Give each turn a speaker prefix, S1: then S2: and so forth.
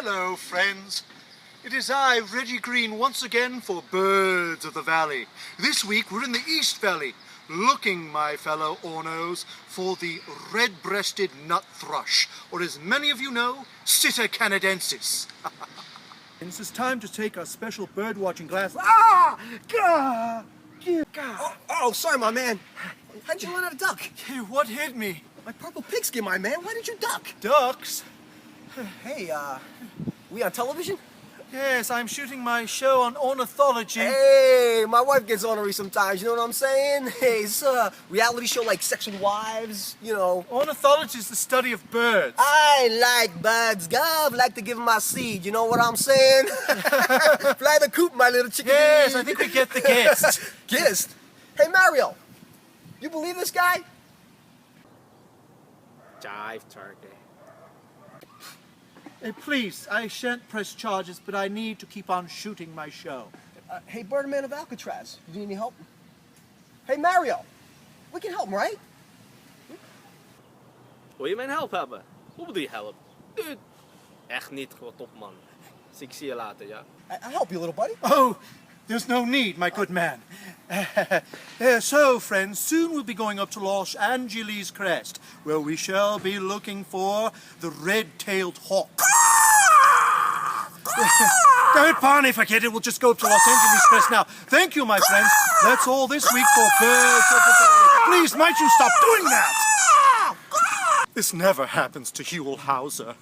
S1: Hello, friends. It is I, Reggie Green, once again for Birds of the Valley. This week we're in the East Valley, looking, my fellow Ornos, for the red-breasted nut thrush, or as many of you know, Sitta canadensis. This is time to take our special bird-watching glass. Ah! Gah! Gah!
S2: Oh, sorry, my man. How'd you learn how to duck?
S1: Hey, what hit me?
S2: My purple pigskin, my man. Why did you duck?
S1: Ducks?
S2: Hey, we on television?
S1: Yes, I'm shooting my show on ornithology.
S2: Hey, my wife gets ornery sometimes, you know what I'm saying? Hey, it's a reality show like Sex and Wives, you know.
S1: Ornithology is the study of birds.
S2: I like birds, Gov. Like to give them my seed, you know what I'm saying? Fly the coop, my little chicken.
S1: Yes, I think we get the gist.
S2: Gist? Hey, Mario, you believe this guy?
S3: Jive turkey.
S1: Hey, please, I shan't press charges, but I need to keep on shooting my show.
S2: Hey, Birdman of Alcatraz, do you need any help? Hey, Mario, we can help him, right?
S3: Wil je mijn help hebben? Hoe bedoel je help? Echt niet, rot op man. Dus ik zie je later, ja?
S2: I'll help you, little buddy.
S1: Oh, there's no need, my good man. So, friends, soon we'll be going up to Los Angeles Crest, where we shall be looking for the red-tailed hawk. Don't Barney, forget it. We'll just go up to Los Angeles Crest now. Thank you, my friends. That's all this week for Birds of the Valley. Please, might you stop doing that? This never happens to Huell Hauser.